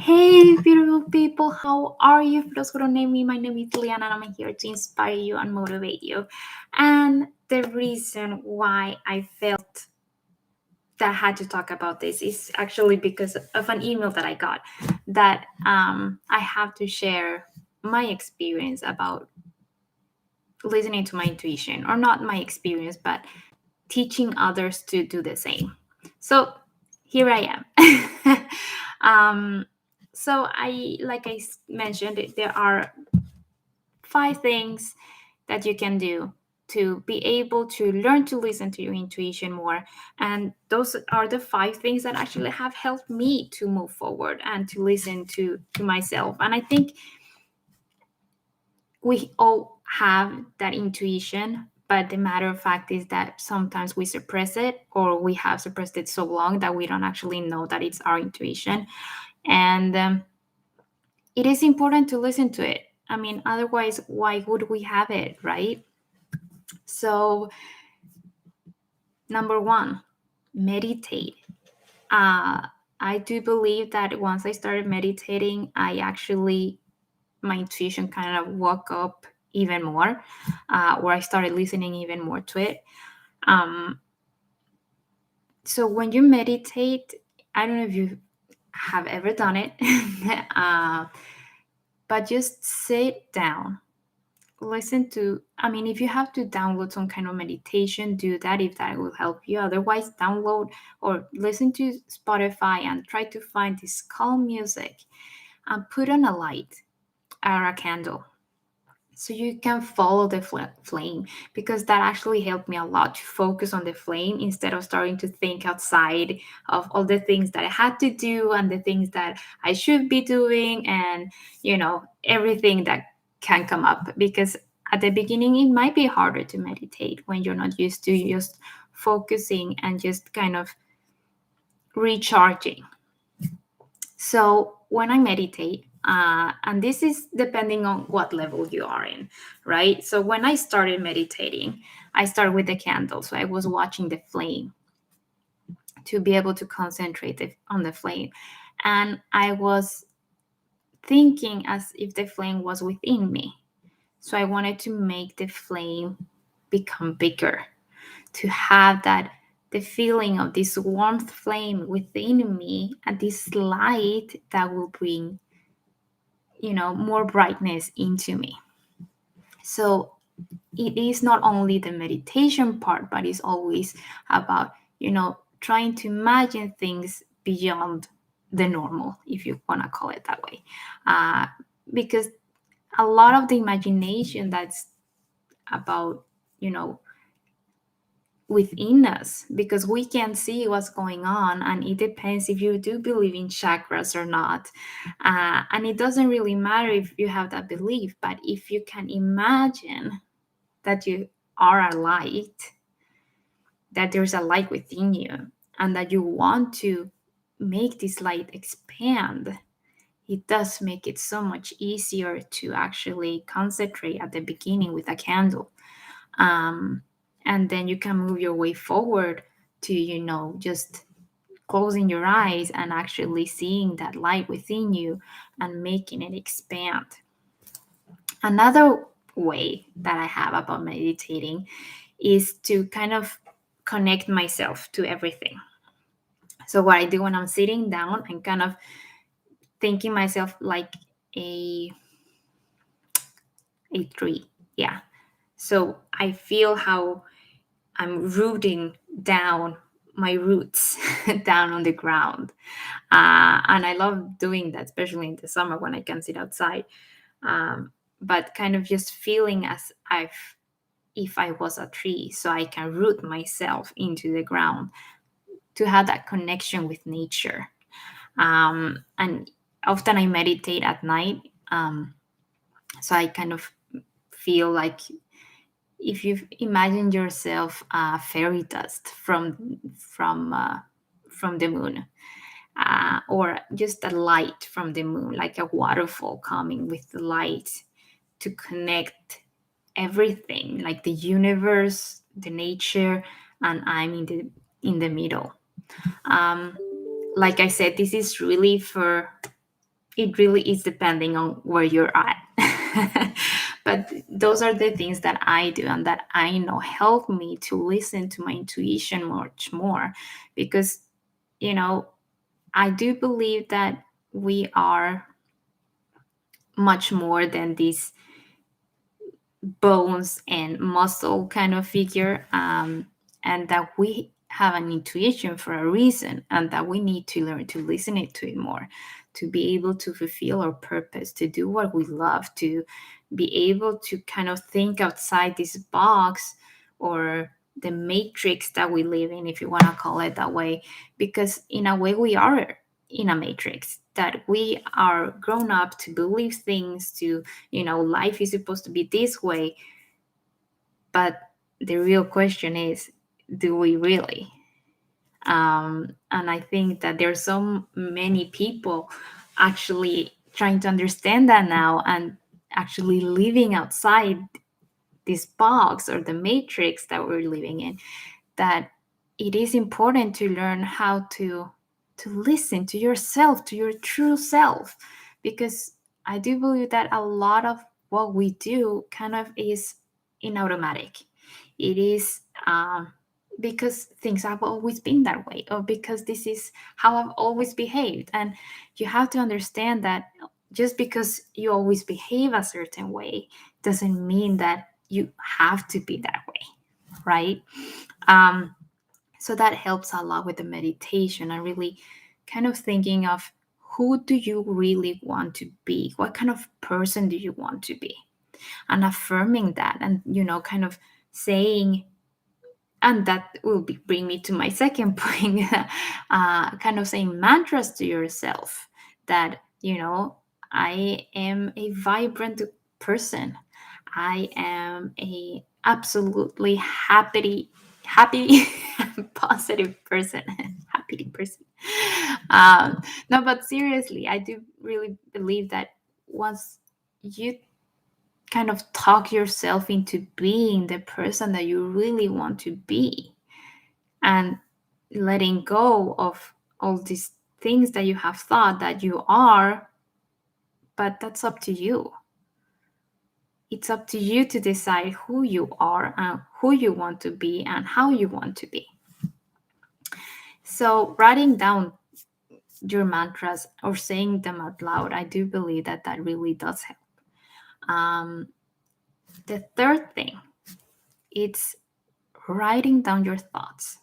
Hey, beautiful people, how are you? For those who don't know me, my name is Liana, and I'm here to inspire you and motivate you. And the reason why I felt that I had to talk about this is actually because of an email that I got that I have to share my experience about listening to my intuition, or not my experience, but teaching others to do the same. So here I am. um, so like I mentioned, there are 5 things that you can do to be able to learn to listen to your intuition more. And those are the 5 things that actually have helped me to move forward and to listen to myself. And I think we all have that intuition, but the matter of fact is that sometimes we suppress it, or we have suppressed it so long that we don't actually know that it's our intuition. And it is important to listen to it. I mean, otherwise, why would we have it, right? So, number one, meditate. uh, I do believe that once I started meditating, my intuition kind of woke up even more, where I started listening even more to it. Um, so when you meditate, I don't know if you have ever done it, uh, but just sit down, listen to. I mean, if you have to download some kind of meditation, do that if that will help you. Otherwise, download or listen to Spotify and try to find this calm music and put on a light or a candle so you can follow the flame, because that actually helped me a lot to focus on the flame instead of starting to think outside of all the things that I had to do and the things that I should be doing, and everything that can come up. Because at the beginning it might be harder to meditate when you're not used to just focusing and just kind of recharging. So when I meditate, and this is depending on what level you are in, right? So when I started meditating, I started with the candle. So I was watching the flame to be able to concentrate on the flame. And I was thinking as if the flame was within me. So I wanted to make the flame become bigger, to have that the feeling of this warmth flame within me, and this light that will bring more brightness into me. So it is not only the meditation part, but it's always about trying to imagine things beyond the normal, if you want to call it that way. Because a lot of the imagination that's about you know within us, because we can see what's going on, and it depends if you do believe in chakras or not. And it doesn't really matter if you have that belief, but if you can imagine that you are a light, that there's a light within you, and that you want to make this light expand, it does make it so much easier to actually concentrate at the beginning with a candle. um, and then you can move your way forward to just closing your eyes and actually seeing that light within you and making it expand. Another way that I have about meditating is to kind of connect myself to everything. So what I do when I'm sitting down, I'm kind of thinking myself like a a tree. Yeah. So I feel how I'm rooting down my roots down on the ground. And I love doing that, especially in the summer when I can sit outside. But kind of just feeling as if I was a tree, so I can root myself into the ground to have that connection with nature. And often I meditate at night. So I kind of feel like if you imagine yourself fairy dust from the moon, or just a light from the moon, like a waterfall coming with the light to connect everything, like the universe, the nature, and I'm in the middle. Um, like I said, this is really for it really is depending on where you're at. But those are the things that I do and that I know help me to listen to my intuition much more. Because, you know, I do believe that we are much more than this bones and muscle kind of figure, and that we have an intuition for a reason, and that we need to learn to listen it to it more, to be able to fulfill our purpose, to do what we love, to be able to kind of think outside this box, or the matrix that we live in, if you want to call it that way. Because in a way we are in a matrix, that we are grown up to believe things, to, life is supposed to be this way. But the real question is, do we really? And I think that there's so many people actually trying to understand that now, and actually living outside this box or the matrix that we're living in, that it is important to learn how to listen to yourself, to your true self. Because I do believe that a lot of what we do kind of is in automatic. It is because things have always been that way, or because this is how I've always behaved. And you have to understand that just because you always behave a certain way doesn't mean that you have to be that way, right? um, so that helps a lot with the meditation, and really kind of thinking of, who do you really want to be? What kind of person do you want to be? And affirming that, and kind of saying, and that will bring me to my second point, kind of saying mantras to yourself, that I am a vibrant person, I am a absolutely happy positive person, happy person. No, but seriously, I do really believe that once you kind of talk yourself into being the person that you really want to be, and letting go of all these things that you have thought that you are. But that's up to you. It's up to you to decide who you are, and who you want to be, and how you want to be. So writing down your mantras or saying them out loud, I do believe that that really does help. um, the third thing, it's writing down your thoughts.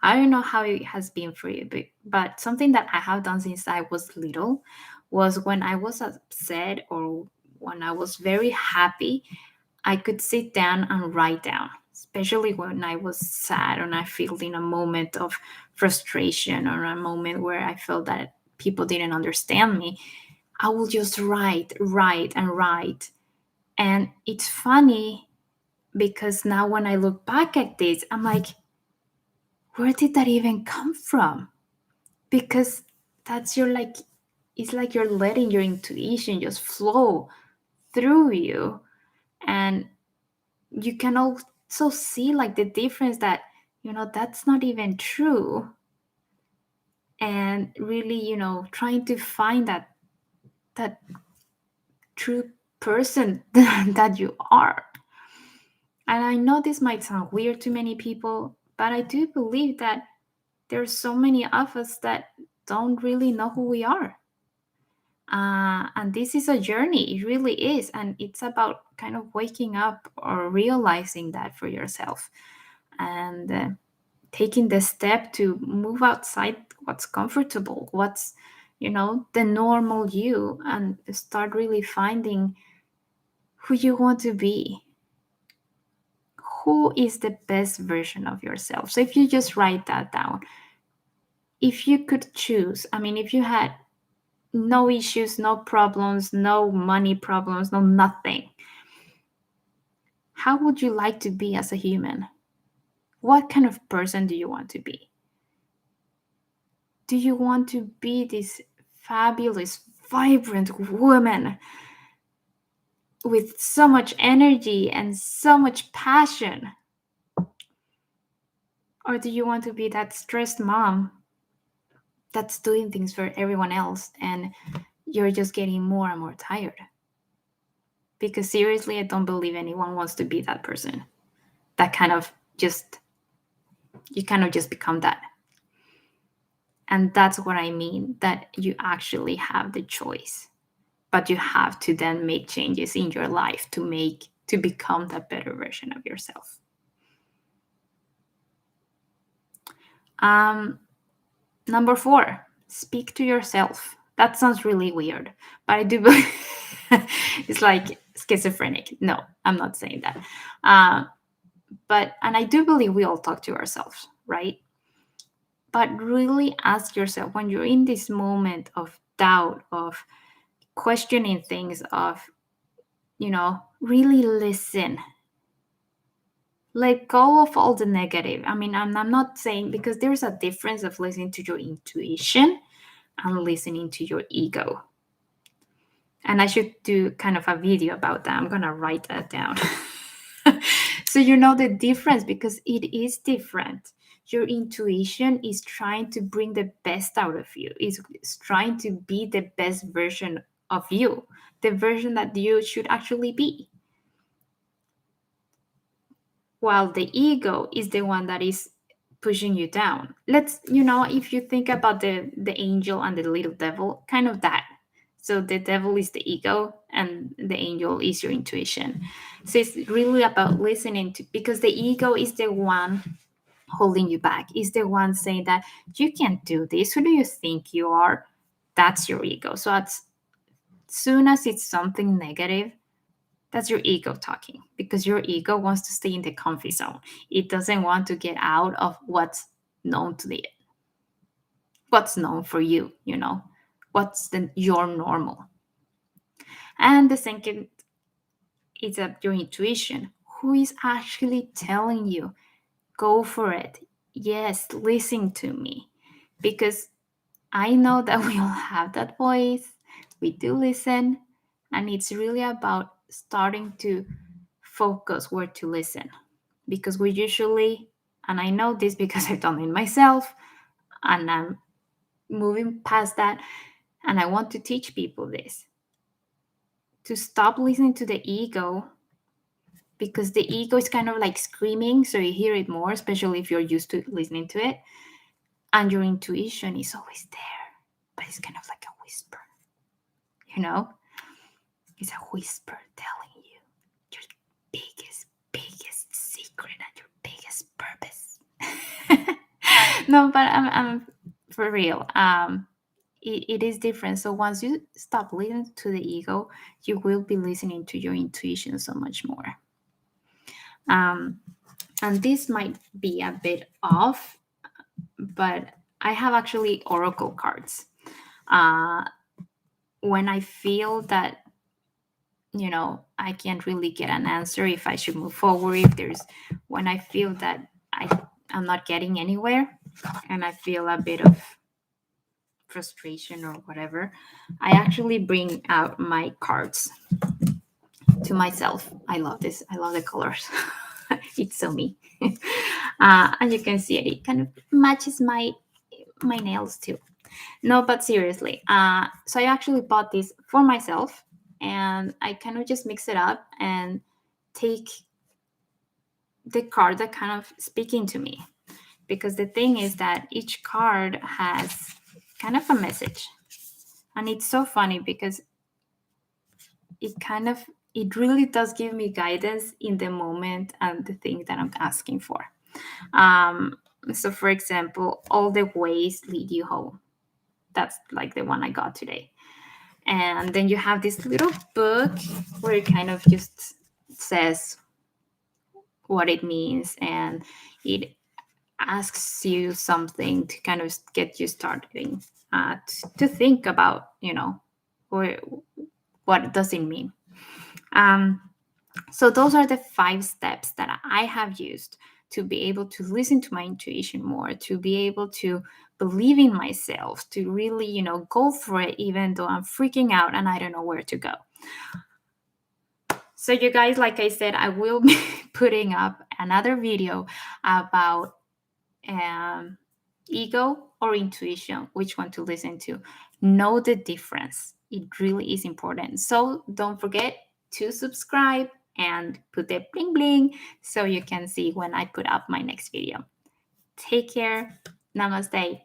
I don't know how it has been for you, but something that I have done since I was little was, when I was upset or when I was very happy, I could sit down and write down, especially when I was sad and I felt in a moment of frustration, or a moment where I felt that people didn't understand me. I will just write, and write. And it's funny, because now when I look back at this, I'm like, where did that even come from? Because that's your, like, it's like you're letting your intuition just flow through you. And you can also see, like, the difference that, that's not even true. And really, trying to find that true person that you are. And I know this might sound weird to many people, but I do believe that there's so many of us that don't really know who we are. And this is a journey, it really is. And it's about kind of waking up or realizing that for yourself, and taking the step to move outside what's comfortable, what's, the normal you, and start really finding who you want to be. Who is the best version of yourself? So if you just write that down, if you could choose, I mean, if you had no issues, no problems, no money problems, no nothing, how would you like to be as a human? What kind of person do you want to be? Do you want to be this fabulous, vibrant woman with so much energy and so much passion? Or do you want to be that stressed mom that's doing things for everyone else, and you're just getting more and more tired. Because seriously, I don't believe anyone wants to be that person. That kind of just, you kind of just become that. And that's what I mean, that you actually have the choice. But you have to then make changes in your life to become that better version of yourself. Um, Number 4, speak to yourself. That sounds really weird, but I do believe it's like schizophrenic. No, I'm not saying that. Uh, and I do believe we all talk to ourselves, right? But really ask yourself, when you're in this moment of doubt, of questioning things, of, really listen. Let go of all the negative. I mean, I'm not saying, because there's a difference of listening to your intuition and listening to your ego. And I should do kind of a video about that. I'm going to write that down. So you know the difference, because it is different. Your intuition is trying to bring the best out of you, is trying to be the best version of you, the version that you should actually be. While the ego is the one that is pushing you down. If you think about the angel and the little devil, kind of that. So the devil is the ego and the angel is your intuition. So it's really about listening to, because the ego is the one holding you back, is the one saying that you can't do this. Who do you think you are? That's your ego. So as soon as it's something negative, that's your ego talking, because your ego wants to stay in the comfy zone. It doesn't want to get out of known to the what's known for you, what's your normal. And the second is that your intuition, who is actually telling you, go for it. Yes, listen to me. Because I know that we all have that voice. We do listen. And it's really about starting to focus where to listen. Because we usually, and I know this because I've done it myself, and I'm moving past that, and I want to teach people this, to stop listening to the ego, because the ego is kind of like screaming, so you hear it more, especially if you're used to listening to it. And your intuition is always there, but it's kind of like a whisper, you know? It's a whisper telling you your biggest secret and your biggest purpose. No, but I'm for real. It is different. So once you stop listening to the ego, you will be listening to your intuition so much more. And this might be a bit off, but I have actually oracle cards. When I feel that, I can't really get an answer if I should move forward, when I feel that I'm not getting anywhere, and I feel a bit of frustration or whatever, I actually bring out my cards to myself. I love this. I love the colors. It's so me. And you can see it kind of matches my nails too. No, but seriously, so I actually bought this for myself, and I kind of just mix it up and take the card that kind of speaking to me. Because the thing is that each card has kind of a message. And it's so funny because it really does give me guidance in the moment and the thing that I'm asking for. So for example, all the ways lead you home. That's like the one I got today. And then you have this little book where it kind of just says what it means, and it asks you something to kind of get you starting to think about, or what does it mean. So those are the 5 steps that I have used to be able to listen to my intuition more, to be able to believe in myself, to really, go for it, even though I'm freaking out and I don't know where to go. So you guys, like I said, I will be putting up another video about ego or intuition, which one to listen to. Know the difference. It really is important. So don't forget to subscribe and put the bling bling so you can see when I put up my next video. Take care. Namaste.